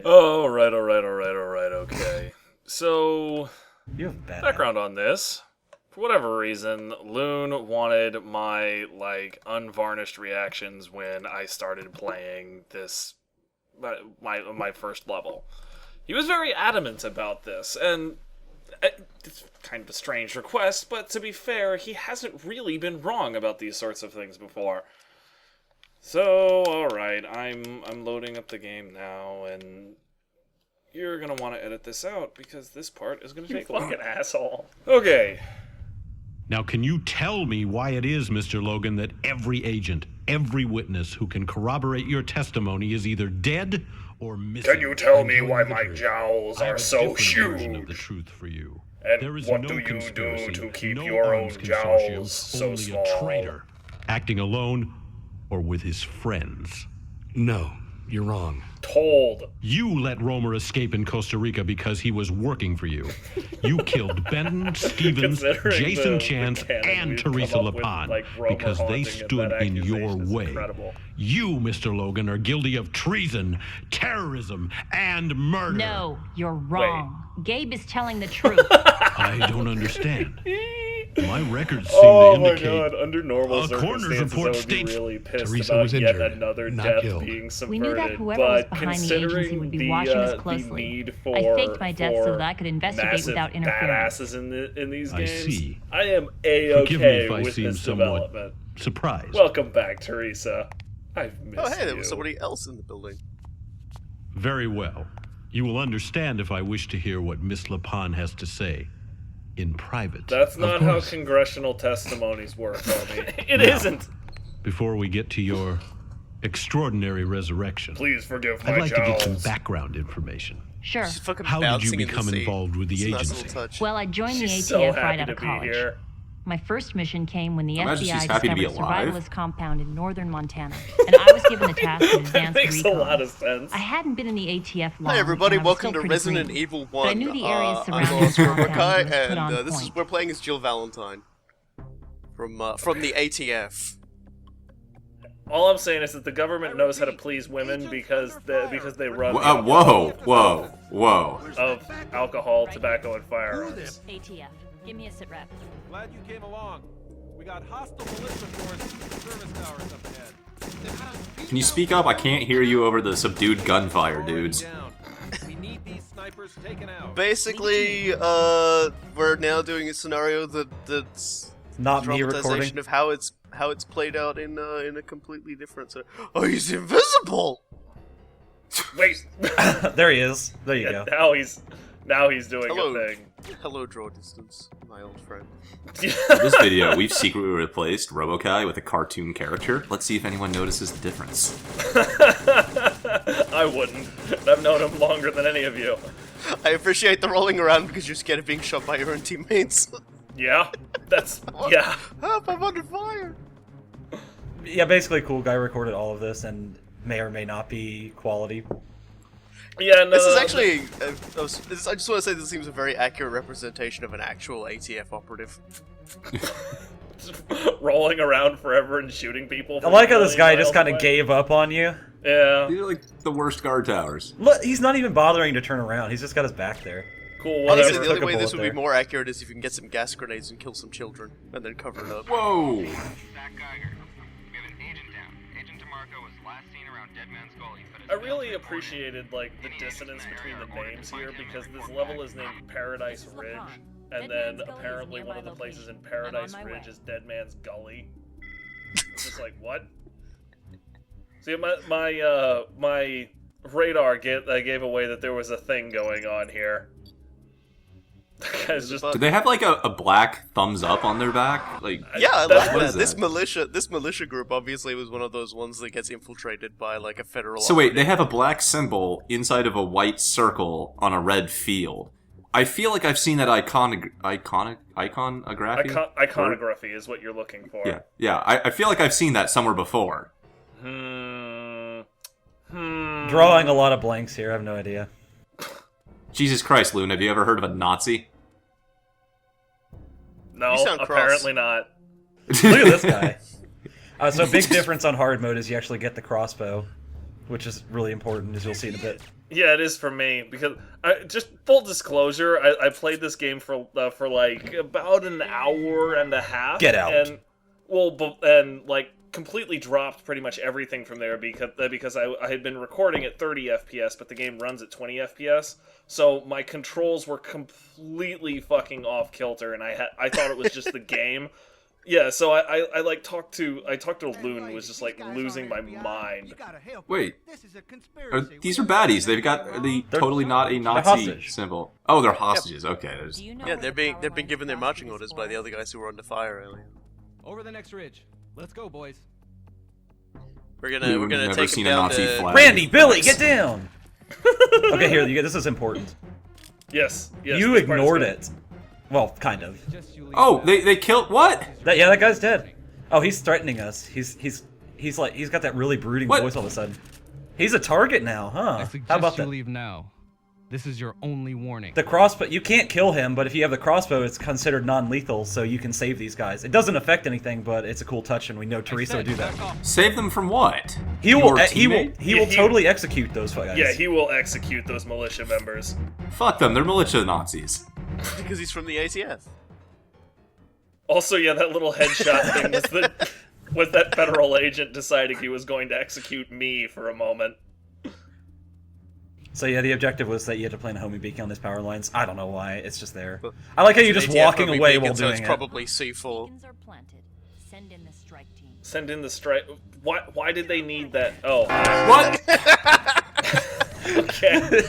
Oh, alright, okay. So, You have bad background on this. For whatever reason, Loon wanted my, unvarnished reactions when I started playing this, my first level. He was very adamant about this, and it's kind of a strange request, but to be fair, he hasn't really been wrong about these sorts of things before. So, alright, I'm loading up the game now, and you're gonna want to edit this out, because this part is gonna take a while. Fucking asshole. Okay. Now, can you tell me why it is, Mr. Logan, that every agent, every witness who can corroborate your testimony is either dead or missing? Can you tell And me tell why the my truth. jowls I have are a so different version of the huge? truth for you. And There is what no do you do conspiracy, to keep no your own arms consortium, jowls so only small? a traitor, acting alone or with his friends. No, you're wrong. Told. You let Romer escape in Costa Rica because he was working for you. You killed Benton, Stevens, Considering Jason the Chance, canon and we've Teresa come up with, Lapon Romer because they haunting, and stood that in your accusation is way. incredible. You, Mr. Logan, are guilty of treason, terrorism, and murder. No, you're wrong. Gabe is telling the truth. I don't understand. My records seem Oh to my indicate god, under normal a coroner's circumstances I report would be states really pissed Teresa about was yet injured, another not death killed. being subverted. We knew that whoever was but behind the agency considering would be the, watching us the closely. need for, I faked my death so for that I could investigate massive without interference. badasses in these I games, see. I am Forgive me A-okay if I with seem this somewhat development. surprised. Welcome back, Teresa. I've missed Oh, hey, there you. was somebody else in the building. Very well. You will understand if I wish to hear what Miss Lapon has to say in private. That's not how course. congressional testimonies work, homie. It isn't. Before we get to your extraordinary resurrection, Please forgive my I'd like to get some jowls. background information. Sure. She's fucking How did you bouncing in the become seat. involved with the It's a nice agency? little touch. Well, I joined the She's ATF so right happy out to of be college. here. My first mission came when the Imagine FBI she's happy to be discovered a alive. survivalist compound in northern Montana, and I was given the task to That advance makes the a recon. lot of sense. I hadn't been in the ATF long. Hi everybody, and I was welcome still to pretty Resident green. Evil But 1. I knew the areas I'm surrounding the Oscar compound Rukai, was put and on this is point. we're playing as Jill Valentine from the ATF. All I'm saying is that the government knows how to please women because they run Whoa. of alcohol, tobacco, and firearms. ATF, give me a sit rep. Glad you came along. We got hostile militia forces in the service towers up ahead. Can you speak up? I can't hear you over the subdued gunfire, dudes. Down. We need these snipers taken out. Basically, we're now doing a scenario that's Not me dramatization recording. of how it's played out in a completely different. Oh, he's invisible. Wait, There he is. There you go. now he's doing Hello. a thing. Hello, draw distance, my old friend. In this video, we've secretly replaced Robokai with a cartoon character. Let's see if anyone notices the difference. I wouldn't. I've known him longer than any of you. I appreciate the rolling around because you're scared of being shot by your own teammates. Yeah, yeah. Help! I'm under fire. Yeah, basically, Coolguye recorded all of this and may or may not be quality. Yeah, no, This is actually. I just want to say this seems a very accurate representation of an actual ATF operative. rolling around forever and shooting people. I like how this guy miles just kind of away. gave up on you. Yeah, These are like the worst guard towers. Look, he's not even bothering to turn around. He's just got his back there. cool. Honestly, Whatever. the only Took a way this bullet would be there. more accurate is if you can get some gas grenades and kill some children, and then cover it up. Whoa! Zach Geiger. We have an agent down. Agent DeMarco was last seen around Dead Man's Gully. But I really appreciated the dissonance between the names here because this level is named Paradise Ridge, and then apparently one of the places in Paradise Ridge is Dead Man's Gully. It's just like what? See, my radar gave away that there was a thing going on here. That guy's just Do they have like a black thumbs up on their back? Like, Yeah, I That's like what that. is that? This militia group obviously was one of those ones that gets infiltrated by like a federal. so wait, they operative. have a black symbol inside of a white circle on a red field. I feel like I've seen that iconography. iconography is what you're looking for. Yeah. I feel like I've seen that somewhere before. Drawing a lot of blanks here. I have no idea. Jesus Christ, Loon, have you ever heard of a Nazi? No, You sound cross. apparently not. Look at this guy. So big difference on hard mode is you actually get the crossbow. which is really important, as you'll see in a bit. Yeah, it is for me because just full disclosure, I played this game for like about an hour and a half. Get out. And and like completely dropped pretty much everything from there because I had been recording at 30 FPS, but the game runs at 20 FPS. So my controls were completely fucking off kilter, and I thought it was just the game. Yeah, so I like talked to Loon, who was just like losing my mind. Wait, these are baddies. Are they totally not a Nazi symbol? Oh, they're hostages. Okay. Yeah, they've been given their marching orders by the other guys who were under fire earlier. Over the next ridge. Let's go, boys. We're gonna never take seen them a down Nazi to... flag. Randy, Billy, get down! Okay, here, this is important. Yes. You this part is ignored good. it. Well, kind of. Oh, they killed what? That guy's dead. Oh, he's threatening us. He's got that really brooding What? voice all of a sudden. He's a target now, huh? How about that? Leave now. This is your only warning. The crossbow, you can't kill him, but if you have the crossbow, it's considered non-lethal, so you can save these guys. It doesn't affect anything, but it's a cool touch, and we know Teresa would do that. Save them from what? He will Yeah, totally execute those guys. Yeah, he will execute those militia members. Fuck them. They're militia Nazis. Because he's from the ATF. Also, yeah, that little headshot thing was that federal agent deciding he was going to execute me for a moment. So yeah, the objective was that you had to plant a homing beacon on his power lines. I don't know why, it's just there. I like how you're just ATF walking homing away beacon, while so doing it's it. probably C4. Beacons are planted. Send in the strike team. Send in the strike. Why did they need that? Oh. What? Okay.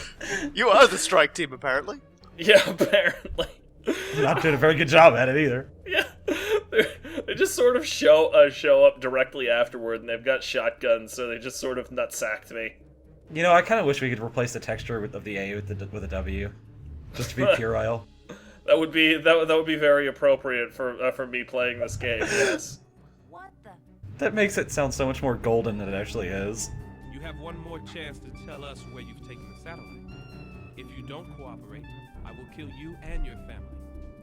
You are the strike team, apparently. Yeah, apparently. Not doing a very good job at it either. Yeah. They just sort of show up directly afterward, and they've got shotguns, so they just sort of nutsacked me. You know, I kind of wish we could replace the texture of the A with a W, just to be puerile. That would be very appropriate for me playing this game. Yes. What the? That makes it sound so much more golden than it actually is. You have one more chance to tell us where you've taken the satellite. If you don't cooperate, I will kill you and your family.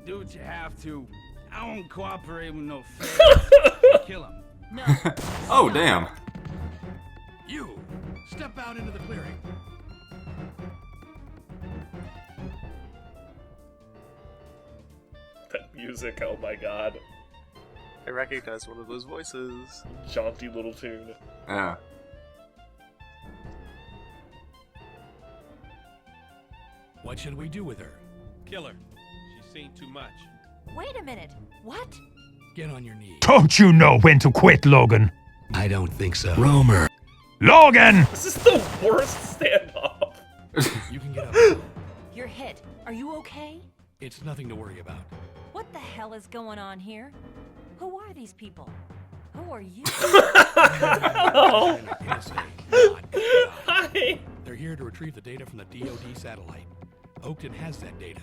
Do what you have to. I won't cooperate with no feds. Kill him. No. Oh, damn. You, step out into the clearing. That music, oh my god. I recognize one of those voices. Jaunty little tune. Yeah. What should we do with her? Kill her. She's seen too much. Wait a minute. What? Get on your knees. Don't you know when to quit, Logan? I don't think so. Romer. Logan! This is the worst standoff. You can get up. You're hit. Are you okay? It's nothing to worry about. What the hell is going on here? Who are these people? Who are you? Oh. NSA, not FBI. Hi. They're here to retrieve the data from the DoD satellite. Oakton has that data,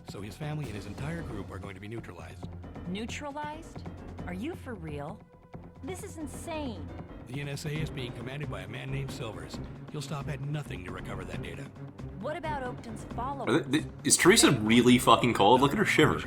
so his family and his entire group are going to be neutralized. Neutralized? Are you for real? This is insane. The NSA is being commanded by a man named Silvers. He'll stop at nothing to recover that data. What about Oakton's followers? Is Teresa really fucking cold? Look at her shiver.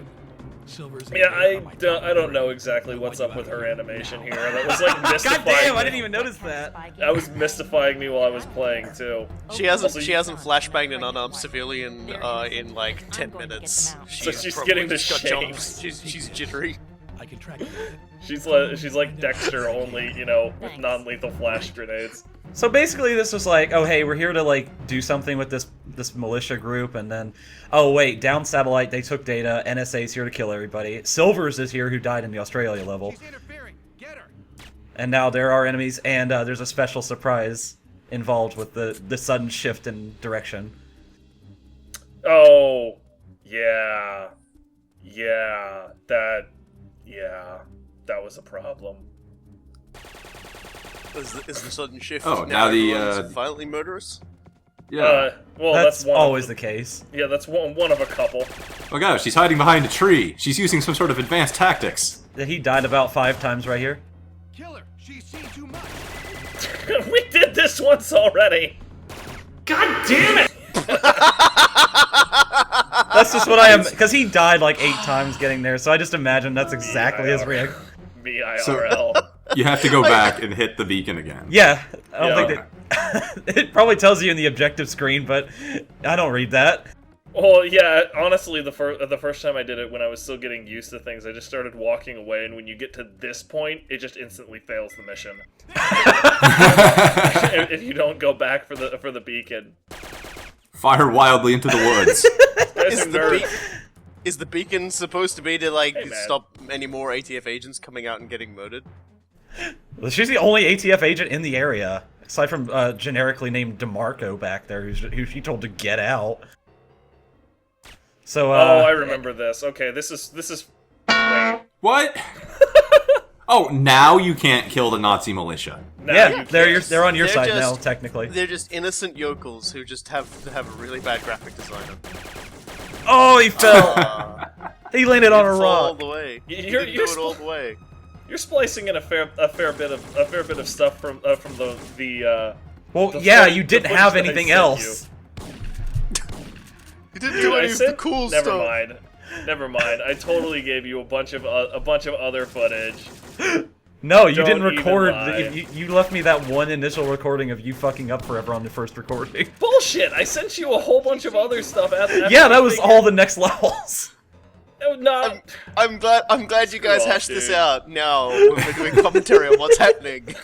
Silvers. Yeah, I don't know exactly what's up with her animation here. That was like mystifying. God damn, I me. didn't even notice that. That was mystifying me while I was playing too. She hasn't flashbanged an unarmed civilian in like 10 minutes. So she's probably getting the just got shakes. jumps. She's jittery. I can track you with it. She's like Dexter, only with non-lethal flash grenades. So basically, this was like, oh hey, we're here to like do something with this militia group, and then, oh wait, down satellite, they took data. NSA's here to kill everybody. Silvers is here, who died in the Australia level. She's interfering. Get her. And now there are enemies, and there's a special surprise involved with the sudden shift in direction. Oh, yeah, that was a problem. Is the sudden shift Oh, now the, everyone's violently murderous? Yeah. Well, That's one always of the case. Yeah, that's one of a couple. Oh god, she's hiding behind a tree. She's using some sort of advanced tactics. He died about 5 times right here. Kill her. She's seen too much. We did this once already. God damn it! That's just what I am, because he died like 8 times getting there, so I just imagine that's exactly his reaction. Me IRL. You have to go back and hit the beacon again. Yeah, I don't think It probably tells you in the objective screen, but I don't read that. Well, yeah, honestly, the first time I did it, when I was still getting used to things, I just started walking away, and when you get to this point, it just instantly fails the mission. if you don't go back for the beacon. Fire wildly into the woods. Is the beacon supposed to be to, like, Hey, man. stop any more ATF agents coming out and getting murdered? Well, she's the only ATF agent in the area, aside from generically named DeMarco back there, who she told to get out. So, oh, I remember this. Okay, this is. Wait. What? Oh, now you can't kill the Nazi militia. Now yeah, you they're can't. on your They're side just- now, technically. They're just innocent yokels who just have a really bad graphic designer. Oh, he fell. He landed on a Fall all rock. the way. You're Didn't do it all the way. You're splicing in a fair bit of stuff from the. Well, the yeah, footage- you the didn't footage have that I anything sent else. You didn't do any of the cool Never stuff. mind. Never mind. I totally gave you a bunch of other footage. No, you Don't didn't even record. lie. You left me that one initial recording of you fucking up forever on the first recording. Bullshit! I sent you a whole bunch of other stuff. After Yeah, that was all the next levels. Not. I'm glad you guys Screw off, hashed this dude. out. Now we're doing commentary on what's happening.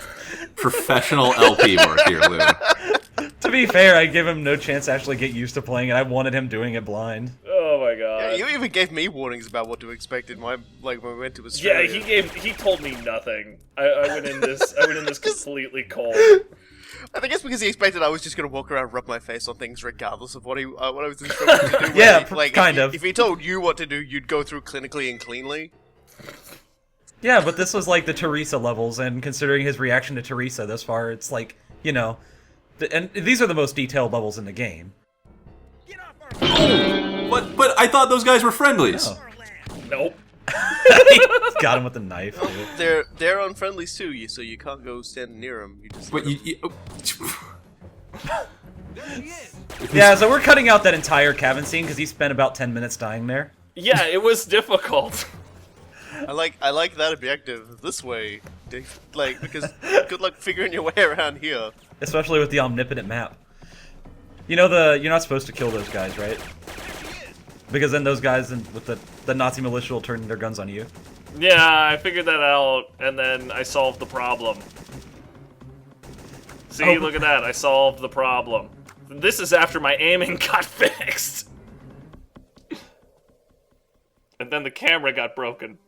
Professional LP work here, Lou. To be fair, I gave him no chance to actually get used to playing it. I wanted him doing it blind. Oh my god. Yeah, you even gave me warnings about what to expect in my when we went to Australia. Yeah, he told me nothing. I went in this completely cold. I think it's because he expected I was just gonna walk around and rub my face on things regardless of what I was instructed to do. Yeah, like, kind of. If he told you what to do, you'd go through clinically and cleanly. Yeah, but this was like the Teresa levels, and considering his reaction to Teresa this far, it's like, you know, and these are the most detailed levels in the game. But I thought those guys were friendlies. Oh. Nope. Got him with the knife. They're unfriendlies too, so you can't go stand near them. You just. But Yeah, so we're cutting out that entire cabin scene because he spent about 10 minutes dying there. Yeah, it was difficult. I like that objective this way, like because good luck figuring your way around here. Especially with the omnipotent map. You know you're not supposed to kill those guys, right? Because then those guys with the Nazi militia will turn their guns on you. Yeah, I figured that out, and then I solved the problem. See, Oh. look at that. I solved the problem. This is after my aiming got fixed. And then the camera got broken.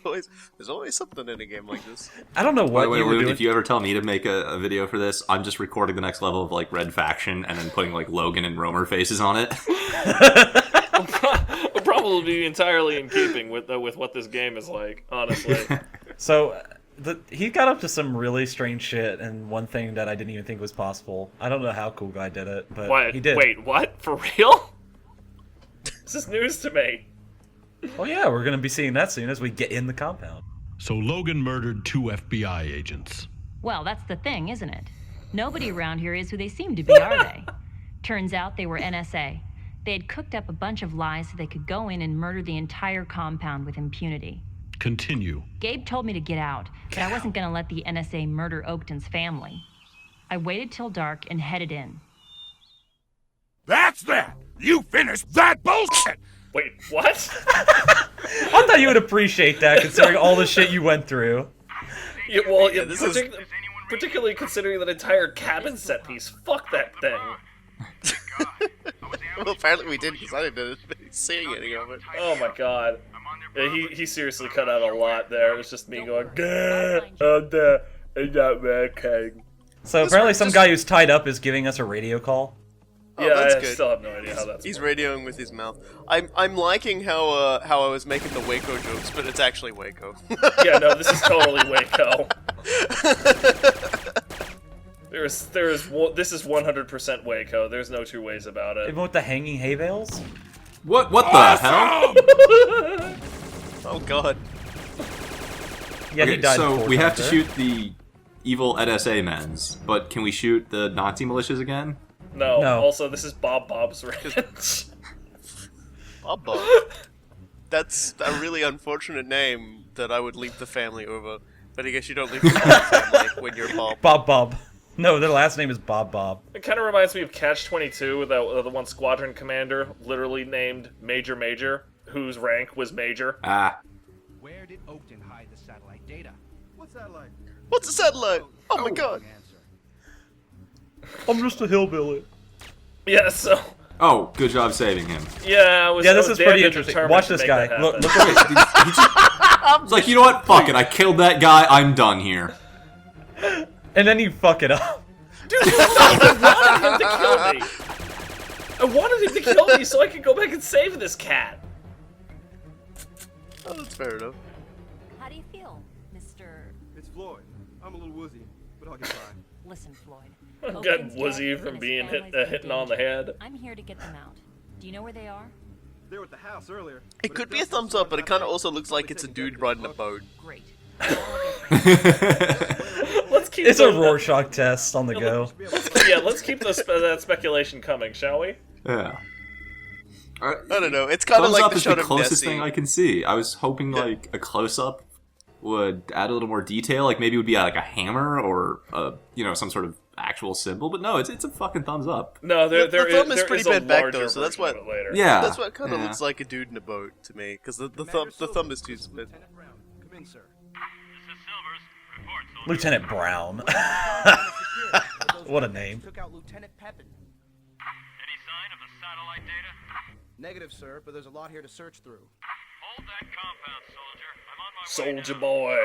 There's always something in a game like this. I don't know By what the way, you were Lou, doing. if you ever tell me to make a video for this, I'm just recording the next level of like Red Faction and then putting like Logan and Romer faces on it. Will probably be entirely in keeping with what this game is like, honestly. So, he got up to some really strange shit, and one thing that I didn't even think was possible. I don't know how Coolguye did it, but What? he did. Wait, what? For real? This is news to me. Oh yeah, we're gonna be seeing that soon as we get in the compound. So Logan murdered 2 FBI agents. Well, that's the thing, isn't it? Nobody around here is who they seem to be, are they? Turns out they were NSA. They had cooked up a bunch of lies so they could go in and murder the entire compound with impunity. Continue. Gabe told me to get out, but I wasn't gonna let the NSA murder Oakton's family. I waited till dark and headed in. That's that! You finished that bullshit! Wait, what? I thought you would appreciate that, considering all the shit you went through. Yeah, well, Yeah, yeah, this is- particularly considering that entire cabin set piece. Fuck that thing. Well, apparently we did because I didn't see any of it. Oh my god. Yeah, he seriously cut out a lot there. It was just me going, "Gah, I'm the that man king." So apparently some guy who's tied up is giving us a radio call. Oh, Yeah, that's I good. still have no idea how that's He's radioing with his mouth. I'm liking how I was making the Waco jokes, but it's actually Waco. Yeah, no, this is totally Waco. This is 100% Waco. There's no two ways about it. Even with the hanging hay bales? What the hell? Oh god. Yeah, he Okay, died so 4 we have times to there. shoot the evil NSA men's, but can we shoot the Nazi militias again? No. No. Also, this is Bob's Ranch. That's a really unfortunate name that I would leave the family over. But I guess you don't leave your family when you're Bob. Bob. No, their last name is Bob. It kind of reminds me of Catch-22, the one squadron commander, literally named Major, whose rank was Major. Ah. Where did Oakton hide the satellite data? What satellite? What's a satellite? Oh my god. I'm just a hillbilly. Yeah, so... Oh, good job saving him. Yeah, this is pretty interesting. Watch this guy. Look It's like, you know what? Fuck it. I killed that guy. I'm done here. And then you fuck it up. Dude, I wanted him to kill me. I wanted him to kill me so I could go back and save this cat. Oh, that's fair enough. How do you feel, Mr. It's Floyd. I'm a little woozy, but I'll get by. Listen, Floyd. Got woozy from being hitting on the head. I'm here to get them out. Do you know where they are? They were at the house earlier. It could be a thumbs up, but it kind of also looks like it's a dude riding a boat. Great. Let's keep it's a Rorschach test on the go. Let's keep that speculation coming, shall we? Yeah. I don't know. It's kind of like the shot the of closest Nessie. thing I can see. I was hoping like a close-up would add a little more detail. Like maybe it would be like a hammer or some sort of actual symbol. But no, it's a fucking thumbs up. No, the thumb is pretty bent back though, so that's what. Yeah, that's what kind of looks like a dude in a boat to me, because the thumb is too split. Come in, sir. Lieutenant Brown. What a name. Took out Lieutenant Pepin. Any sign of the satellite data? Negative, sir, but there's a lot here to search through. Hold that compound, soldier. I'm on my way Soldier now. boy,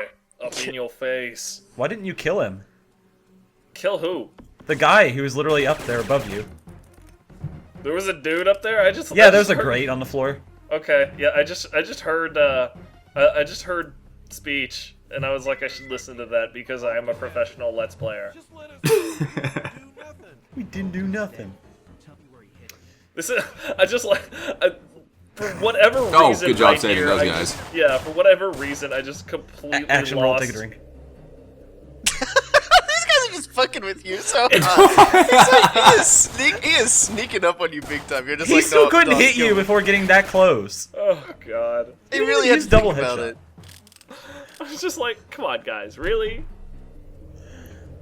up in your face. Why didn't you kill him? Kill who? The guy who was literally up there above you. There was a dude up there. Yeah, there's a grate on the floor. Okay, yeah, I just heard speech, and I was like, I should listen to that because I am a professional Let's Player. Just let us do nothing. We didn't do nothing. This is for whatever reason. Oh, good job right saving here, those I guys. For whatever reason, I just completely Action lost. roll, take a drink. These guys are just fucking with you so hard. It's like, he is sneaking up on you big time. You're just He like, still no, couldn't no, hit kill you me. before getting that close. Oh god. He really had to double think about headshot. it. I was just like, come on, guys, really?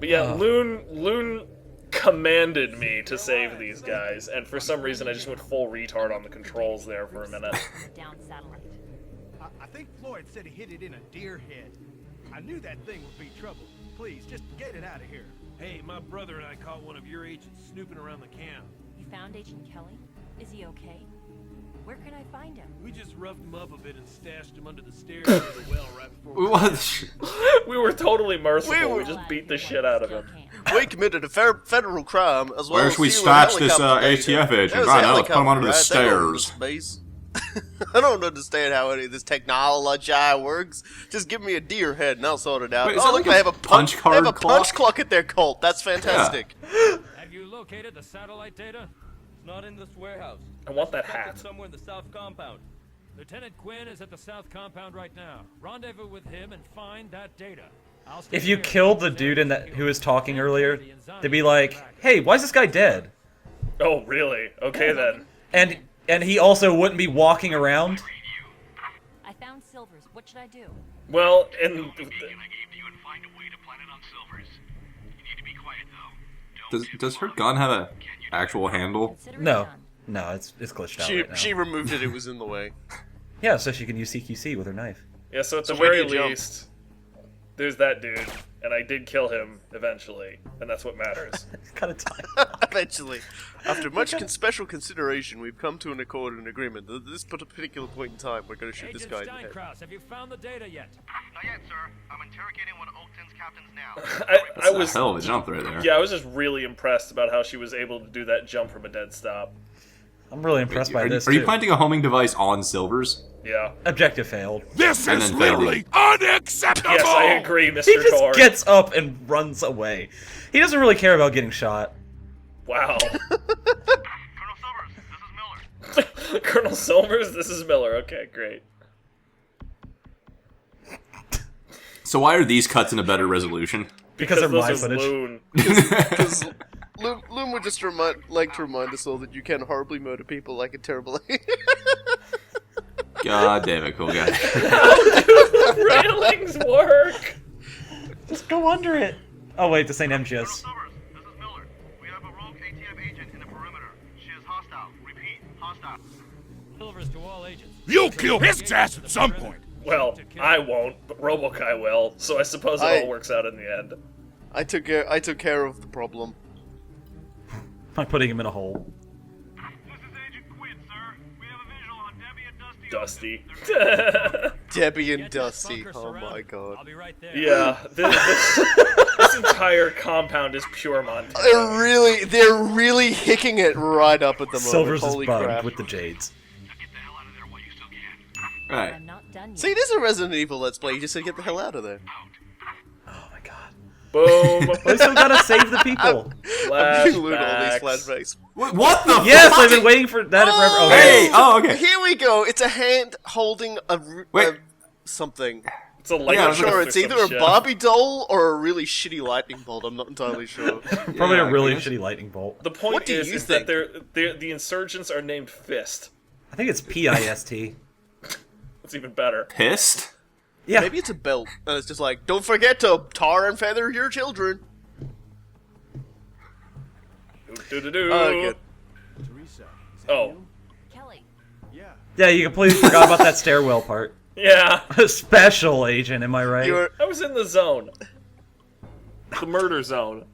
But yeah, Loon commanded me to save these guys, and for some reason I just went full retard on the controls there for a minute. Down satellite. I think Floyd said he hit it in a deer head. I knew that thing would be trouble. Please, just get it out of here. Hey, my brother and I caught one of your agents snooping around the camp. You found Agent Kelly? Is he okay? Where can I find him? We just roughed him up a bit and stashed him under the stairs near the well right before we What? We were totally merciful. We just beat the shit out of him. We committed a federal crime as well. Where as should we stealing stash this helicopter data. ATF agent? There's a Right, now let's put him helicopter, under the right? They don't run the stairs. space. I don't understand how any of this technology works. Just give me a deer head and I'll sort it out. Wait, is oh, that look, like they a have a punch they have a card punch clock? clock at their cult. That's fantastic. Have you located the satellite data? It's not in this warehouse. I want that It's tucked in hat. somewhere in the south compound. Lieutenant Quinn is at the south compound right now. Rendezvous with him and find that data. I'll stay If you here. killed the dude who was talking earlier, they'd be like, "Hey, why is this guy dead?" Oh, really? Okay then. And he also wouldn't be walking around. I found Silvers. What should I do? Well, and I gave to you and find a way to plant it on Silvers. You need to be quiet though. Does her gun have a actual handle? Consider it No, done. no, it's glitched out She right now. she removed it. It was in the way. Yeah, so she can use CQC with her knife. yeah, so at the So where do very you jump? least, there's that dude, and I did kill him eventually, and that's what matters. It's kind of time. Eventually, after much special consideration, we've come to an accord and agreement that at this particular point in time, we're going to shoot this Agent guy in the head. Steinkraus, have you found the data yet? Not yet, sir. I'm interrogating one of Oakton's captains now. I was Hell of a jump right there. Yeah, I was just really impressed about how she was able to do that jump from a dead stop. I'm really impressed by this Are you too. planting a homing device on Silvers? Yeah. Objective failed. This And is then failed literally unacceptable! Yes, I agree, Mr. He just Tor. gets up and runs away. He doesn't really care about getting shot. Wow. Colonel Silvers, this is Miller. Colonel Silvers, this is Miller. Okay, great. So why are these cuts in a better resolution? Because they're my this is footage. Loon. Because Loom would just like to remind us all that you can horribly murder people like a terrible. God damn it, cool guy. How do the railings work? Just go under it. Oh wait, this ain't MGS. This is Miller. We have a rogue ATF agent in the perimeter. She is hostile. Repeat, hostile. Silvers to all agents. You'll kill his ass at some point. Well, I won't, but Robokai will, so I suppose it all works out in the end. I took care of the problem. I'm putting him in a hole. This is Agent Quinn, sir. We have a visual on Debbie and Dusty. Dusty. Debbie and Dusty. Oh my god. I'll be right there. Yeah, this entire compound is pure Montana. They're really hicking it right up at the moment. Silver's Holy is bugged crap. with the jades. Right. I'm not done yet. See, it is a Resident Evil Let's Play. You just said get the hell out of there. Oh my god. Boom. We still gotta save the people. I'm glued all these flashbacks. What the Yes, fuck? I've been waiting for that forever. Oh, Hey! Oh, okay. Here we go. It's a hand holding a something. It's a I'm light not sure. or It's some either a shit. Barbie doll or a really shitty lightning bolt. I'm not entirely sure. Probably a really shitty lightning bolt. The point What do is, you is think? that the insurgents are named Fist. I think it's P-I-S-T. It's even better. Pissed? Yeah. Maybe it's a belt, and it's just like, don't forget to tar and feather your children. Do-do-do. Oh, good. Teresa. Oh. Kelly. Yeah. Yeah, you completely forgot about that stairwell part. Yeah. Special agent, am I right? I was in the zone. The murder zone.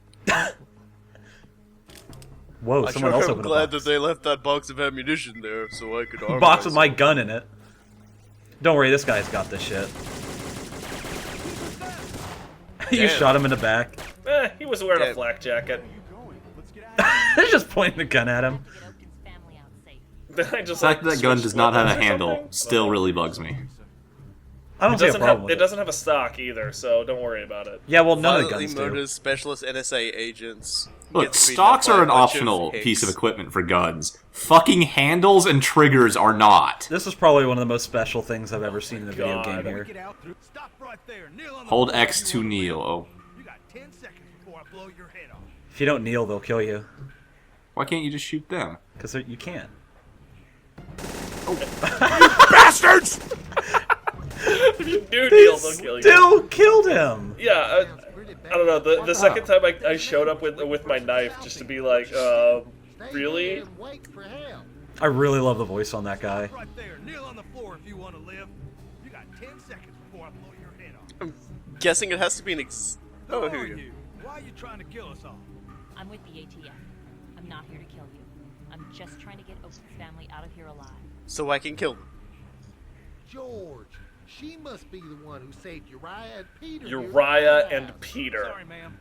Whoa, I someone sure else am opened a glad box. that they left that box of ammunition there so I could arm Box with myself. my gun in it. Don't worry, this guy's got this shit. You Damn. shot him in the back. He was wearing a Damn. flak jacket. They're just pointing the gun at him. I just The fact that gun switched does not have a weapons or handle something? still really bugs me. I don't It see a doesn't problem have. with It doesn't have a stock either, so don't worry about it. Yeah, well, none of the Violently guns do. murders specialist NSA agents. Look, Gets beaten stocks up by are a an bunch optional hicks. piece of equipment for guns. Fucking handles and triggers are not. This is probably one of the most special things I've ever seen in a video game here. Get out through. Stop right there. Kneel on the Hold floor X if to you wanna kneel. live. Oh. You got 10 seconds before I blow your head off. If you don't kneel, they'll kill you. Why can't you just shoot them? Because you can't. Bastards! If you do kneel, they'll kill you. Still killed him! Yeah, I don't know. The second time I showed up with my knife just to be like, really? I really love the voice on that guy. Right there. Kneel on the floor if you want to live. You got 10 seconds before I blow your head off. I'm guessing it has to be an Who Oh, are here you go. you? Why are you trying to kill us all? I'm with the ATF. I'm not here to kill you. I'm just trying to get Oak's family out of here alive. So I can kill them. George, she must be the one who saved Uriah and Peter. Uriah and Peter. Sorry, ma'am.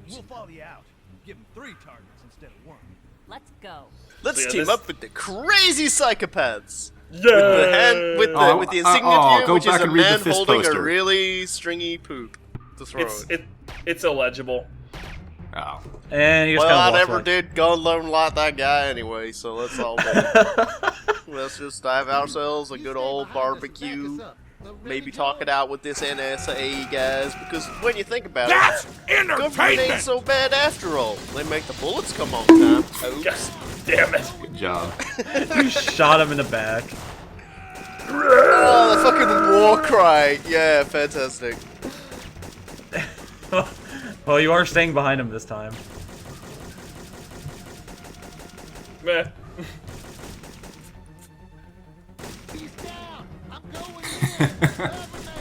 We'll follow you out. Give him 3 targets instead of 1. Let's go. Let's So yeah, team this- up with the crazy psychopaths. Yeah. With the insignia go which is back a and read the man fist holding poster. a really stringy poop to throw. It's illegible. Oh. And you just Well, I kind of never did gun learn like that guy anyway, so let's all let's just have ourselves a good old barbecue. Maybe talk it out with this NSA guys, because when you think about That's it, government ain't entertainment! so bad after all. They make the bullets come on time. God Oops. damn it. Good job. You shot him in the back. Oh, the fucking war cry. Yeah, fantastic. Well, you are staying behind him this time. Meh.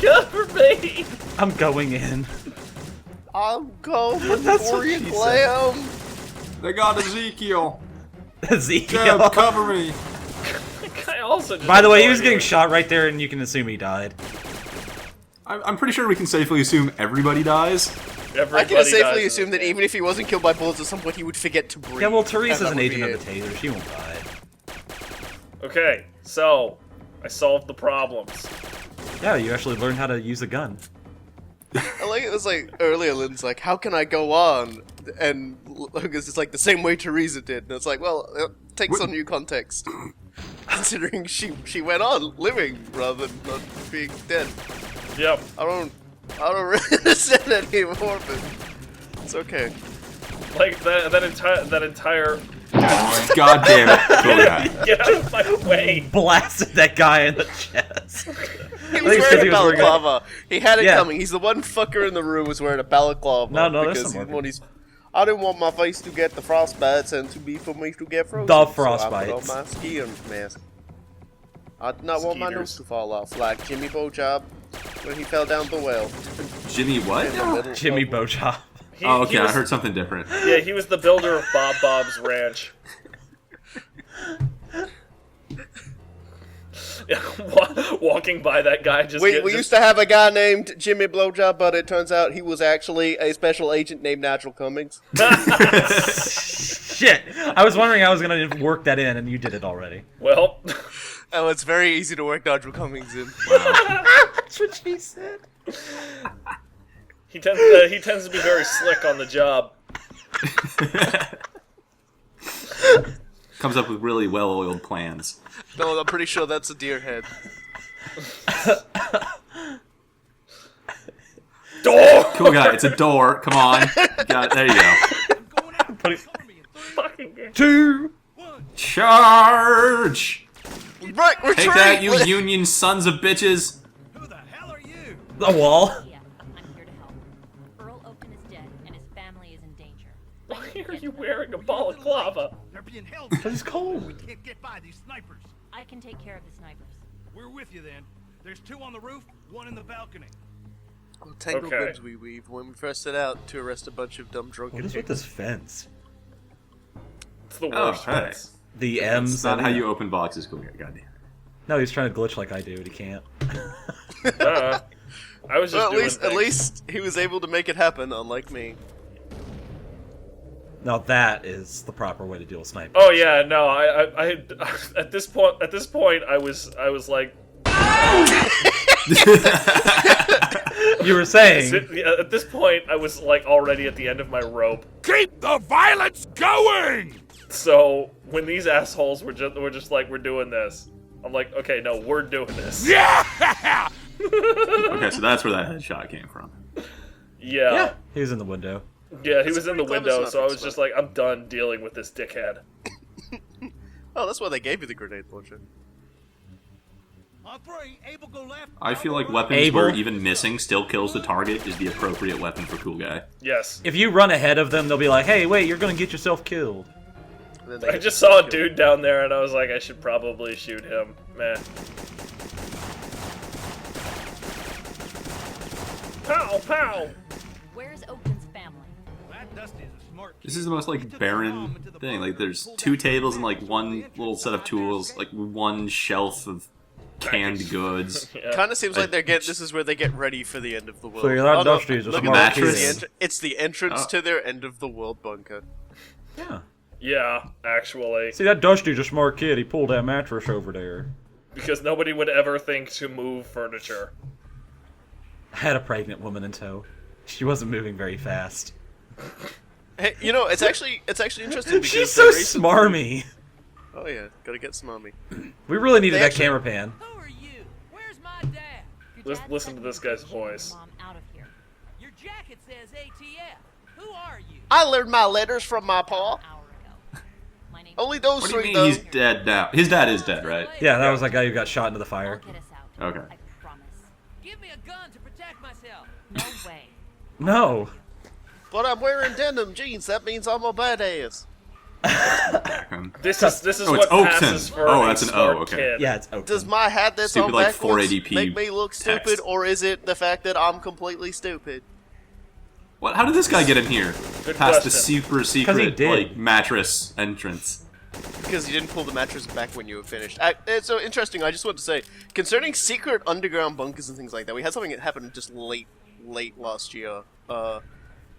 Cover me! I'm going in. I'm going That's for what you, she Clam. They got Ezekiel. Ezekiel. Jeb, cover me. I also just By the way, he was ignored getting you. shot right there, and you can assume he died. I'm pretty sure we can safely assume everybody dies. I can safely assume that even if he wasn't killed by bullets at some point, he would forget to breathe. Yeah, well, Teresa's and that an would agent be of the taser. She won't die. Okay, so I solved the problems. Yeah, you actually learned how to use a gun. I like it was like earlier, Lynn's like, how can I go on? And Lucas is like the same way Teresa did. And it's like, well, it takes on new context. Considering she went on living rather than not being dead. Yep. I don't really understand anymore, but it's okay. Like that entire God damn it. Coolguye. Get out of my way. Blasted that guy in the chest. He was wearing a wearing balaclava. He had it Yeah. coming. He's the one fucker in the room who's wearing a balaclava. No, there's because some he's one of these. I didn't want my face to get the frostbites and to be for me to get frozen. The So I put frostbites. on my skiing mask. I did not want my Skeeters. nose to fall off like Jimmy Bojob when he fell down the well. Jimmy what? In the middle Jimmy of- Bojob. Oh, okay, he was- I heard something different. Yeah, he was the builder of Bob's Ranch. Yeah, walking by that guy just. We used to have a guy named Jimmy Blowjob, but it turns out he was actually a special agent named Natural Cummings. Shit! I was wondering how I was gonna work that in, and you did it already. Well, oh, it's very easy to work Natural Cummings in. That's what she said. he tends to be very slick on the job. Comes up with really well-oiled plans. No, I'm pretty sure that's a deer head. Door! Cool guy, it's a door. Come on. Got it. There you go. 2. Charge! Right, retreat! Take that, you Union sons of bitches! The wall. Why are you wearing a balaclava? They're being held. Because it's cold. We can't get by these snipers. I can take care of the snipers. We're with you then. There's 2 on the roof, 1 in the balcony. Tangled Okay. webs we weave when we first set out to arrest a bunch of dumb drunken What is with this fence? It's the Oh, worst. hey. The M's. That's not how you open boxes, Cool guy. Goddamn. No, he's trying to glitch like I do, but he can't. I was just Well, doing at things. least he was able to make it happen, unlike me. Now that is the proper way to deal with sniping. Oh yeah, no, I at this point I was like. You were saying. At this point, I was like already at the end of my rope. Keep the violence going! So when these assholes were just like, we're doing this, I'm like, okay, no, we're doing this. Yeah! Okay, so that's where that headshot came from. Yeah. He was in the window. Yeah, he was in the pretty clever window, so I sniper was just like, I'm done dealing with this dickhead. Oh, that's why they gave you the grenade launcher. On 3, Abel go left. I feel like weapons Abel. where even missing still kills the target is the appropriate weapon for Cool Guy. Yes. If you run ahead of them, they'll be like, "Hey, wait, you're gonna get yourself killed." And then they I get just saw a killed. dude down there, and I was like, I should probably shoot him. Meh. Pow, pow! Where's Oakland's family? That Dusty is a smart This is the most like barren thing. Like there's 2 tables and like 1 little set of tools, like 1 shelf of canned goods. Yeah. Kind of seems like they're this is where they get ready for the end of the world. So you're not Oh, no, Dusty, it's a look smart at that. kid. It's the entrance Oh. to their end of the world bunker. Yeah. Yeah, actually. See, that Dusty's a smart kid. He pulled that mattress over there. Because nobody would ever think to move furniture. I had a pregnant woman in tow. She wasn't moving very fast. Hey, you know, it's actually interesting because She's they so recently- smarmy. Oh yeah, gotta get smarmy. We really needed They that actually- camera pan. Who are you? Where's my dad? Listen to this guy's voice. Mom out of here. Your jacket says ATF. Who are you? I learned my letters from my pa. An hour ago. My name's Only those What do you 3 mean though. he's dead now? His dad is dead, right? Yeah, that was that guy who got shot into the fire. Get us out. Okay. I promise. Give me a gun to protect myself. No way. No. But I'm wearing denim jeans. That means I'm a badass. This is Oh, what it's passes Oakton. for Oh, a that's an O, smart okay. kid. Yeah, it's Oakland. Does my hat that's Stupid, on like, backwards 480p make me look stupid, text. or is it the fact that I'm completely stupid? What? How did this guy get in here? Good Past the question. super he secret did. like mattress entrance. Because you didn't pull the mattress back when you were finished. It's so interesting. I just want to say, concerning secret underground bunkers and things like that, we had something that happened just late last year,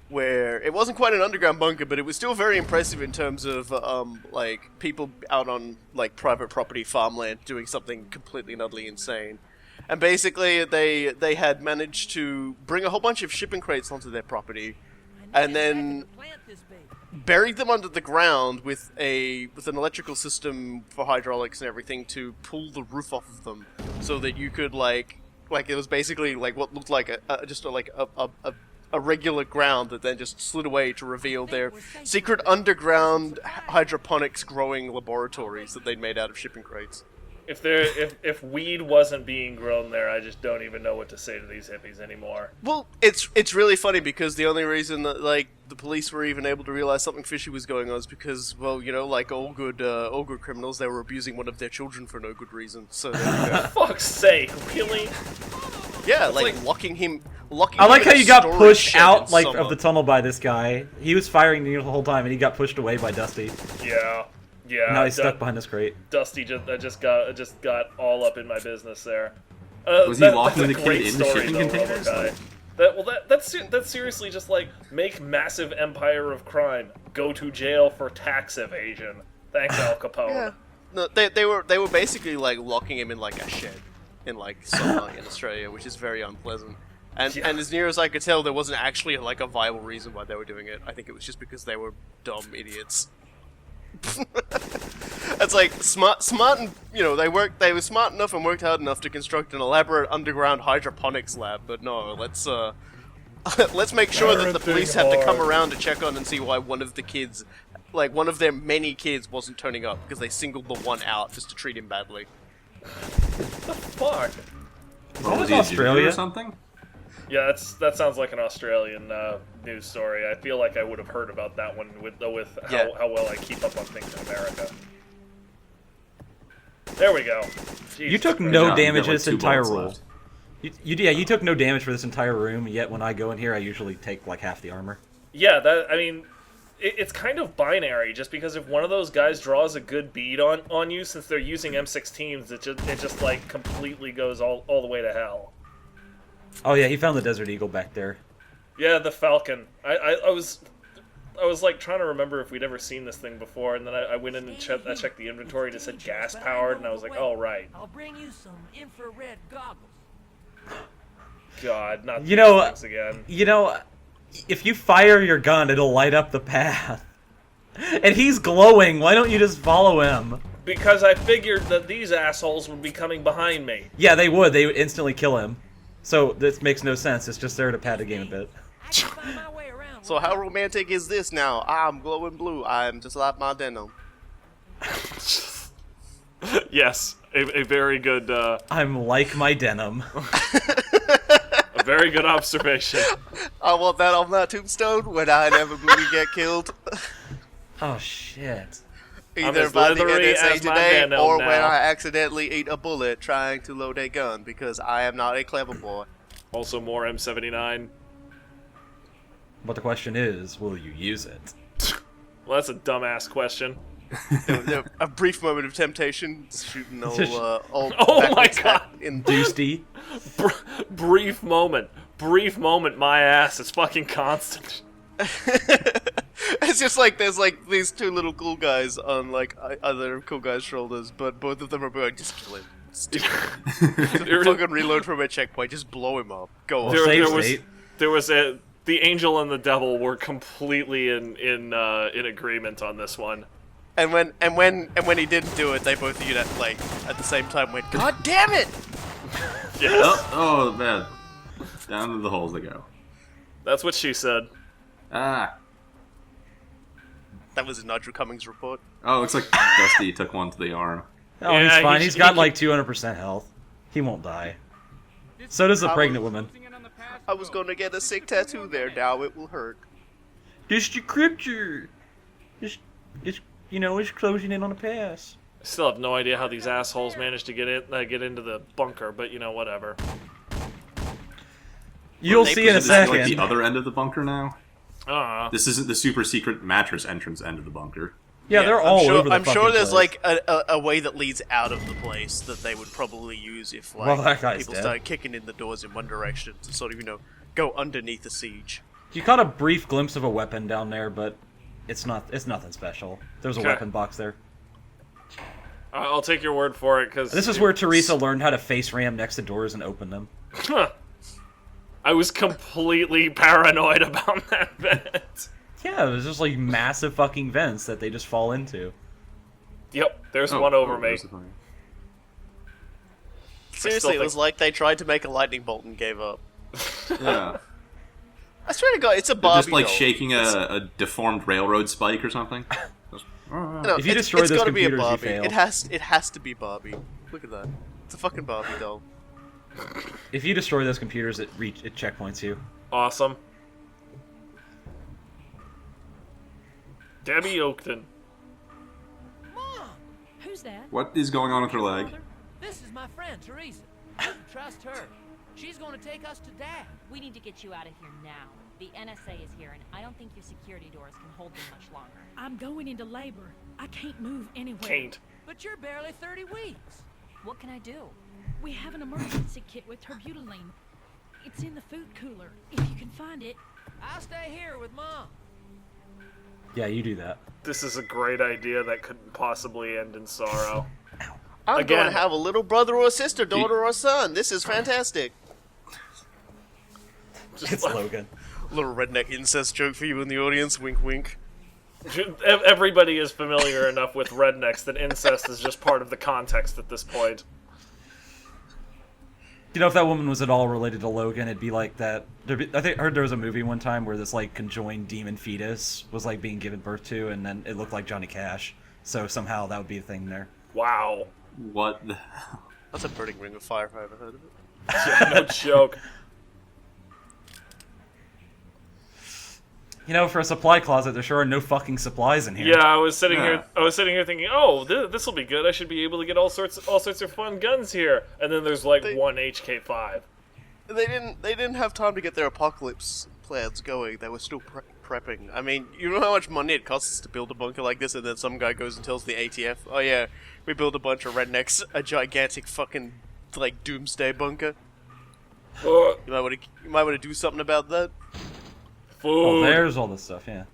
where it wasn't quite an underground bunker, but it was still very impressive in terms of like people out on like private property farmland doing something completely and utterly insane. And basically, they had managed to bring a whole bunch of shipping crates onto their property, and then Plant this baby. buried them under the ground with an electrical system for hydraulics and everything to pull the roof off of them, so that you could like it was basically like what looked like a regular ground that then just slid away to reveal their secret underground hydroponics growing laboratories that they'd made out of shipping crates. if weed wasn't being grown there, I just don't even know what to say to these hippies anymore. Well, it's really funny because the only reason that like the police were even able to realize something fishy was going on is because, well, you know, like all good criminals, they were abusing one of their children for no good reason. So there you go. Fuck's sake, really? Yeah, like locking him. I like how you got pushed out in like summer. of the tunnel by this guy. He was firing the whole time, and he got pushed away by Dusty. Yeah. Now he's stuck behind this crate. Dusty just got all up in my business there. Was he locking the kid in the shipping containers? That's seriously just like make massive empire of crime, go to jail for tax evasion. Thanks, Al Capone. Yeah. No, they were basically like locking him in like a shed in like summer in Australia, which is very unpleasant. And as near as I could tell, there wasn't actually like a viable reason why they were doing it. I think it was just because they were dumb idiots. It's like smart, and you know they were smart enough and worked hard enough to construct an elaborate underground hydroponics lab. But no, let's make sure that the police have to come around to check on and see why one of the kids, like one of their many kids, wasn't turning up because they singled the one out just to treat him badly. What the fuck? What was he, Australia or something? Yeah, that sounds like an Australian news story. I feel like I would have heard about that one with how well I keep up on things in America. There we go. Jesus You took Christ. no damage like this 2 entire bullets room. left. You took no damage for this entire room. Yet when I go in here, I usually take like half the armor. Yeah, I mean, it's kind of binary. Just because if one of those guys draws a good bead on you, since they're using M16s, it just like completely goes all the way to hell. Oh yeah, he found the Desert Eagle back there. Yeah, the Falcon. I was like trying to remember if we'd ever seen this thing before, and then I went in and I checked the inventory and it said gas powered, and I was like, oh right. I'll bring you some infrared goggles. God, not You these know, things again. you know, if you fire your gun, it'll light up the path. And he's glowing. Why don't you just follow him? Because I figured that these assholes would be coming behind me. Yeah, they would. They would instantly kill him. So this makes no sense. It's just there to pad the game a bit. So how romantic is this now? I'm glowing blue. I'm just like my denim. Yes, a very good. I'm like my denim. A very good observation. I want that on my tombstone when I inevitably get killed. Oh shit. Either as by the leathery NSA as my today denim or now. when I accidentally eat a bullet trying to load a gun because I am not a clever boy. Also, more M79. But the question is, will you use it? Well, that's a dumbass question. A brief moment of temptation, shooting old Oh my god! In Doosty. Brief moment. My ass is fucking constant. It's just like there's like these two little cool guys on like other cool guys' shoulders, but both of them are going, just kill him. Fucking reload from a checkpoint, just blow him up. Go on. There was the angel and the devil were completely in agreement on this one. And when he didn't do it, they both at the same time went, God damn it! Yes. Oh man, down to the holes they go. That's what she said. Ah. That was a Nigel Cummings report. Oh, looks like Dusty took one to the arm. Oh, Yeah, he's fine. he- He's got he- like 200% health. He won't die. So does the pregnant woman. I was gonna get a sick tattoo there, now it will hurt. This decryptor. It's it's closing in on a pass. I still have no idea how these assholes managed to get into the bunker, but whatever. You'll see in a Is this like second. the other end of the bunker now? This isn't the super secret mattress entrance end of the bunker. Yeah, they're all over the I'm sure fucking there's place. like a way that leads out of the place that they would probably use if like Well, that guy's people dead. started kicking in the doors in one direction to sort of go underneath the siege. You caught a brief glimpse of a weapon down there, but it's nothing special. There's a Okay. weapon box there. I'll take your word for it, because This is where Teresa learned how to face ram next to doors and open them. I was completely paranoid about that vent. Yeah, it was just like massive fucking vents that they just fall into. Yep, there's one over me. there's the thing. Seriously, it was like they tried to make a lightning bolt and gave up. Yeah. I swear to God, it's a They're Barbie just like doll. shaking a deformed railroad spike or something. No, If you it's destroy this gotta be a computer, you Barbie. fail. It has to be Barbie. Look at that. It's a fucking Barbie doll. If you destroy those computers, it checkpoints you. Awesome. Debbie Oakton. Mom! Who's that? What is going on with her leg? This is my friend, Teresa. You can trust her. She's going to take us to Dad. We need to get you out of here now. The NSA is here, and I don't think your security doors can hold them much longer. I'm going into labor. I can't move anywhere. Can't. But you're barely 30 weeks. What can I do? We have an emergency kit with terbutaline. It's in the food cooler. If you can find it. I'll stay here with Mom. Yeah, you do that. This is a great idea that couldn't possibly end in sorrow. I'm going to have a little brother or sister, daughter or son. This is fantastic. It's Logan. Little redneck incest joke for you in the audience. Wink, wink. Everybody is familiar enough with rednecks that incest is just part of the context at this point. You know, if that woman was at all related to Logan, it'd be like that. I heard there was a movie one time where this like conjoined demon fetus was like being given birth to, and then it looked like Johnny Cash. So somehow that would be a thing there. Wow. What the hell? That's a burning ring of fire if I ever heard of it. Yeah, no joke. You know, for a supply closet, there sure are no fucking supplies in here. Yeah, I was sitting here thinking, oh, this will be good. I should be able to get all sorts of fun guns here. And then there's like one HK5. They didn't have time to get their apocalypse plans going. They were still prepping. I mean, you know how much money it costs to build a bunker like this, and then some guy goes and tells the ATF, oh yeah, we built a bunch of rednecks a gigantic fucking like doomsday bunker. You might want to do something about that. Food. Oh, there's all this stuff, yeah.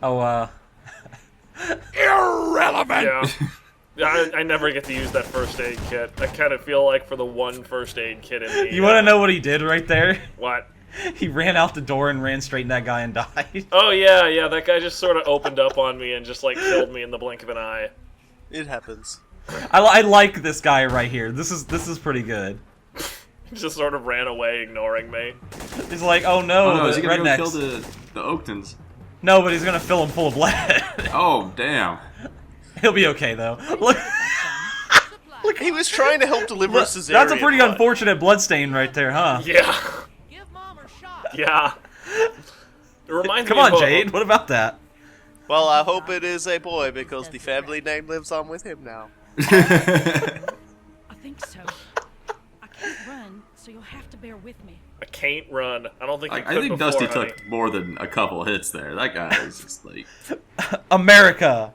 Oh, Irrelevant! Yeah. I never get to use that first aid kit. I kind of feel like for the one first aid kit in the... You want to know what he did right there? What? He ran out the door and ran straight in that guy and died. Oh, yeah, that guy just sort of opened up on me and just, like, killed me in the blink of an eye. It happens. I like this guy right here. This is pretty good. He just sort of ran away, ignoring me. He's like, oh no, is he gonna rednecks. go kill the Oaktons? No, but he's gonna fill him full of lead. Oh, damn. He'll be okay, though. Look, he was trying to help deliver a cesarean. That's a pretty unfortunate bloodstain right there, huh? Yeah. Yeah. It reminds Come me on, of Jade, what about that? Well, I hope it is a boy, because the family name lives on with him now. I think so. I can't run, so you'll have to bear with me. I can't run. I don't think you could I think before, Dusty honey. took more than a couple hits there. That guy is just like... America!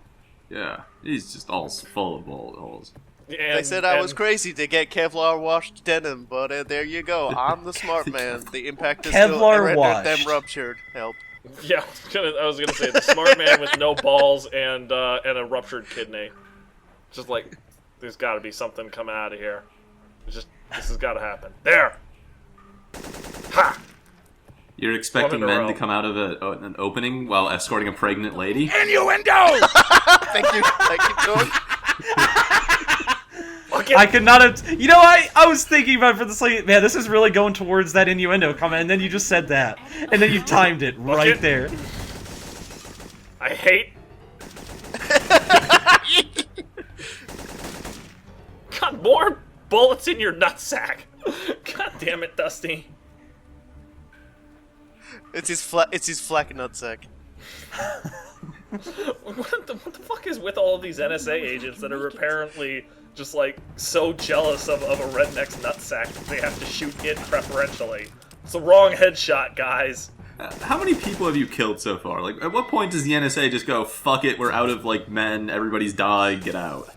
Yeah, he's just all full of bullet holes. They said I was crazy to get Kevlar washed denim, but there you go. I'm the smart man. The impact is still rendered them ruptured. Help. Yeah, I was gonna say the smart man with no balls and a ruptured kidney. Just like, there's got to be something coming out of here. This has got to happen. There. Ha. You're expecting One in a men to row. come out of an opening while escorting a pregnant lady? Innuendo! Thank you, George. I could not have... You know, I was thinking about it for this, like, man, this is really going towards that innuendo comment, and then you just said that. And then you timed it right there. I hate... God, more bullets in your nutsack. God damn it, Dusty. It's his flak nutsack. What the fuck is with all of these NSA agents that are apparently just like so jealous of a redneck's nutsack that they have to shoot it preferentially? It's the wrong headshot, guys. How many people have you killed so far? Like, at what point does the NSA just go, fuck it, we're out of, like, men, everybody's died, get out?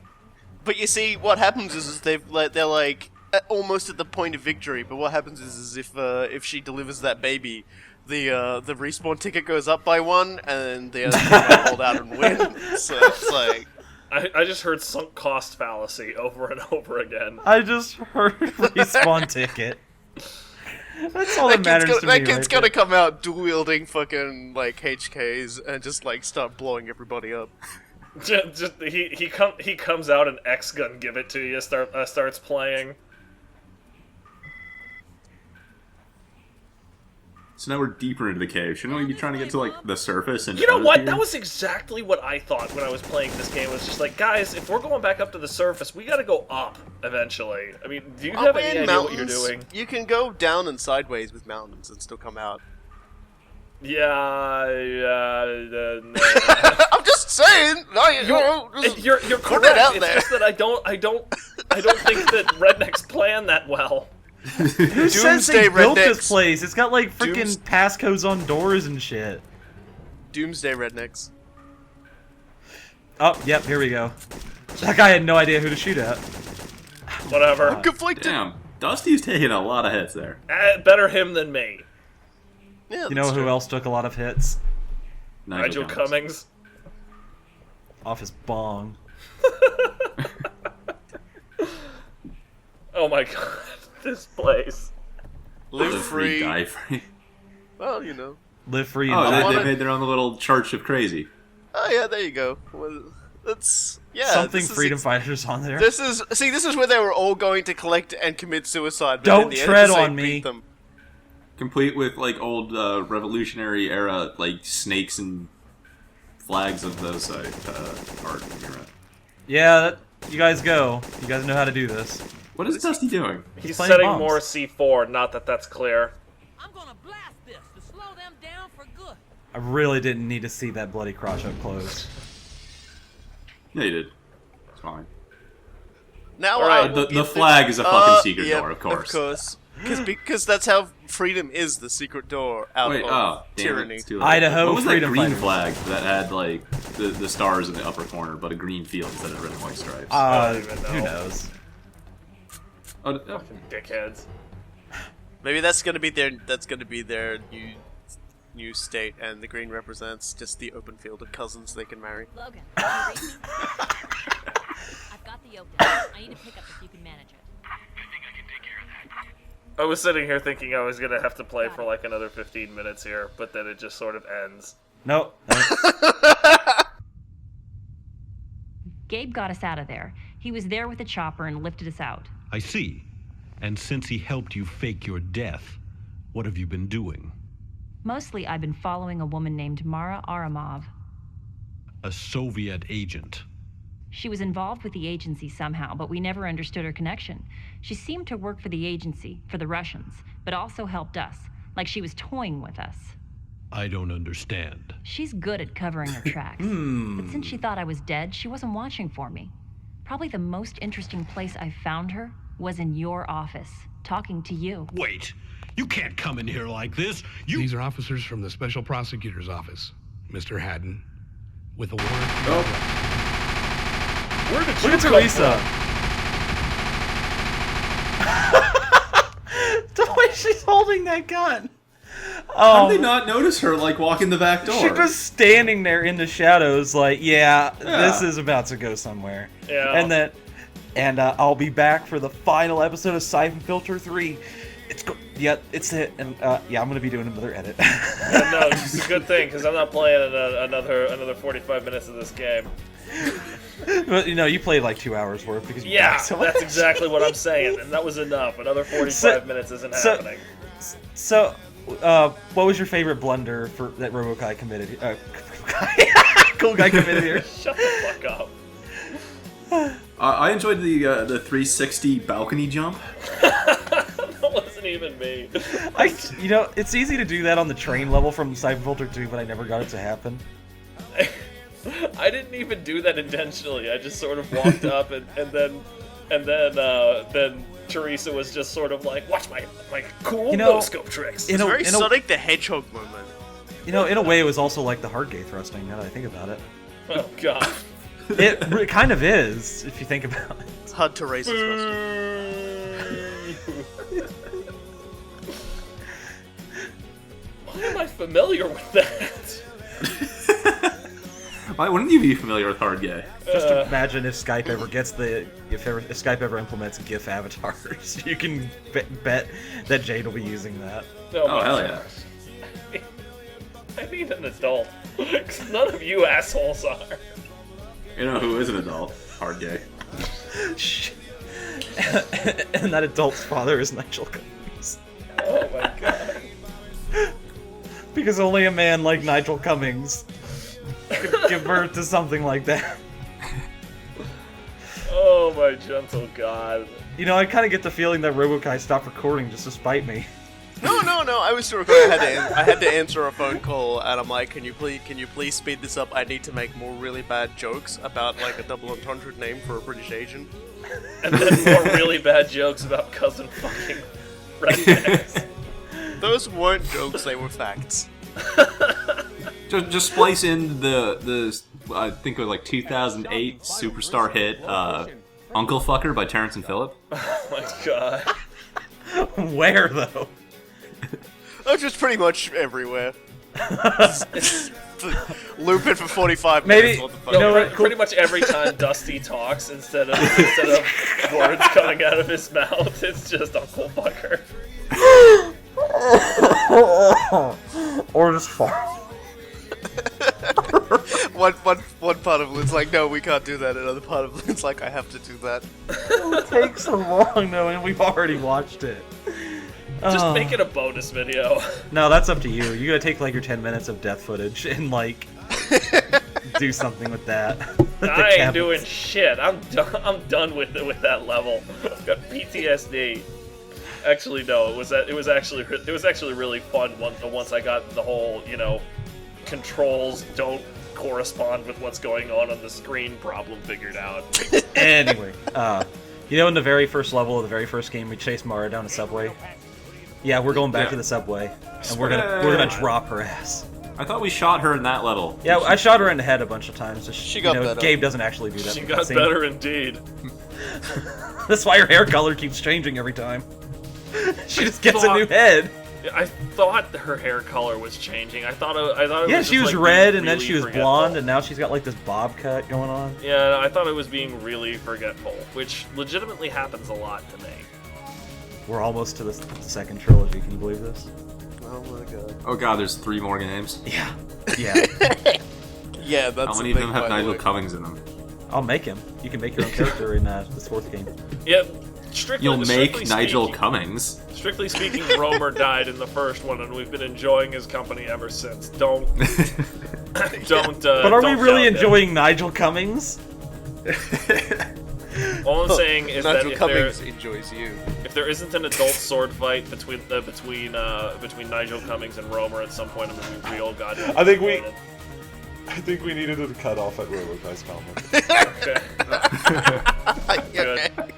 But you see, what happens is they're like almost at the point of victory. But what happens is if she delivers that baby, the respawn ticket goes up by one, and the other team might hold out and win. So it's like I just heard sunk cost fallacy over and over again. I just heard respawn ticket. That's all that matters to me. That kid's gonna come out dual wielding fucking like HKs and just like start blowing everybody up. He comes out and X gun give it to you. Starts playing. So now we're deeper into the cave. Shouldn't we be trying to get to, like, the surface? And You know what? here? That was exactly what I thought when I was playing this game. It was just like, guys, if we're going back up to the surface, we gotta go up eventually. I mean, do you have any idea what you're doing? You can go down and sideways with mountains and still come out. Yeah, no. I'm just saying. You're put it correct. out It's there. just that I don't think that rednecks plan that well. Who says Doomsday they built rednecks. this place? It's got like freaking passcodes on doors and shit. Doomsday rednecks. Oh, yep, here we go. That guy had no idea who to shoot at. Whatever. I'm conflicted. Damn, Dusty's taking a lot of hits there. Better him than me. Yeah, You know who else took a lot of hits? Nigel Cummings. Off his bong. Oh my god, this place. Live free. Die free. Well, you know. Live free. Oh, they made their own little church of crazy. Oh yeah, there you go. Well, that's Something this is freedom fighters on there. This is where they were all going to collect and commit suicide. But Don't in the end, tread Hussein on me. beat them. Complete with, like, old Revolutionary era, like, snakes and flags of those art. Yeah, you guys go. You guys know how to do this. What is Dusty doing? He's playing setting bombs. more C4, not that that's clear. I'm gonna blast this to slow them down for good. I really didn't need to see that bloody crotch up close. Yeah, you did. It's fine. Now Alright, the flag is a fucking secret door, of course. Of course. Because that's how freedom is, the secret door out Wait, of damn tyranny. it, too late. Idaho What was freedom that green fighters. flag that had, like, the stars in the upper corner, but a green field instead of red and white stripes? Who knows? Oh, Fucking dickheads. Maybe that's gonna be their new state, and the green represents just the open field of cousins they can marry. Logan, can you read me? I've got the oak down. I need to pick up if you can manage it. I was sitting here thinking I was gonna have to play for like another 15 minutes here, but then it just sort of ends. Nope. Gabe got us out of there. He was there with the chopper and lifted us out. I see. And since he helped you fake your death, what have you been doing? Mostly, I've been following a woman named Mara Aramov. A Soviet agent. She was involved with the agency somehow, but we never understood her connection. She seemed to work for the agency, for the Russians, but also helped us, like she was toying with us. I don't understand. She's good at covering her tracks. But since she thought I was dead, she wasn't watching for me. Probably the most interesting place I found her was in your office, talking to you. Wait! You can't come in here like this! These are officers from the Special Prosecutor's Office, Mr. Haddon, with a warrant. Where did Look you at come Teresa. from? The way she's holding that gun. How did they not notice her, like, walking the back door? She was standing there in the shadows, like, yeah, this is about to go somewhere. Yeah. And I'll be back for the final episode of Syphon Filter 3. It's it, and yeah, I'm gonna be doing another edit. No, it's a good thing because I'm not playing another 45 minutes of this game. But you know, you played like 2 hours worth because you Yeah, died so that's much. exactly what I'm saying, and that was enough. Another 45 minutes isn't happening. So, what was your favorite blunder that Coolguye committed? Coolguye committed here. Shut the fuck up. I enjoyed the 360 balcony jump. That wasn't even me. You know, it's easy to do that on the train level from Syphon Filter 2, but I never got it to happen. I didn't even do that intentionally. I just sort of walked up and then Teresa was just sort of like, watch my cool no-scope tricks. It's very Sonic the Hedgehog moment. You know, in a way, it was also like the Coolguye thrusting. Now that I think about it. Oh god. It kind of is, if you think about it. It's hard to raise this Why am I familiar with that? Why wouldn't you be familiar with Coolguye? Just imagine if Skype ever gets if Skype ever implements GIF avatars, you can bet that Jade will be using that. Oh hell yeah! I need an adult, because none of you assholes are. You know who is an adult? Coolguye. And that adult's father is Nigel Cummings. Oh my god. Because only a man like Nigel Cummings could give birth to something like that. Oh my gentle god. You know, I kind of get the feeling that Robokai stopped recording just to spite me. No, I was still recording. I had to answer a phone call, and I'm like, can you please speed this up? I need to make more really bad jokes about like a double entendre name for a British Asian. And then more really bad jokes about cousin fucking rednecks. Those weren't jokes; they were facts. Just splice in the I think it was like 2008 superstar hit Uncle Fucker by Terrence and Phillip. Oh my god. Where though? Oh, just pretty much everywhere. Loop it for 45 Maybe- minutes. What the fuck? you know what? Pretty much every time Dusty talks, instead of words coming out of his mouth, it's just Uncle Fucker. Or just fart. One part of Lynn's like, no, we can't do that. Another part of Lynn's like, I have to do that. It takes so long though, and we've already watched it. Just Oh. make it a bonus video. No, that's up to you. You gotta take like your 10 minutes of death footage and like do something with that. I ain't doing shit. I'm done with that level. I've got PTSD. Actually, no. It was actually really fun once I got the whole, controls don't correspond with what's going on the screen problem figured out. Anyway, in the very first level of the very first game, we chased Mara down a subway. Yeah, we're going back to the subway, and we're gonna drop her ass. I thought we shot her in that level. Yeah, I shot her in the head a bunch of times. So she got better. Gabe doesn't actually do that. She got better indeed. That's why her hair color keeps changing every time. She just gets a new head. I thought her hair color was changing. I thought it Yeah, was she just, was like, red, being and then really she was forgetful. blonde, and now she's got like this bob cut going on. Yeah, I thought it was being really forgetful, which legitimately happens a lot to me. We're almost to the second trilogy. Can you believe this? Oh my god. Oh god, there's 3 more games. Yeah. Yeah. Yeah, that's How many the of them thing, have by the Nigel way. Cummings in them? I'll make him. You can make your own character in this fourth game. Yep. Strictly, You'll make strictly Nigel speaking, Cummings. Strictly speaking, Romer died in the first one, and we've been enjoying his company ever since. Don't. But are we don't really doubt him. enjoying Nigel Cummings? All I'm saying is that Nigel if Cummings enjoys you. if there isn't an adult sword fight between Nigel Cummings and Romer at some point in the movie, real goddamn. I think we needed to cut off at Robocai's comment. Okay. Good.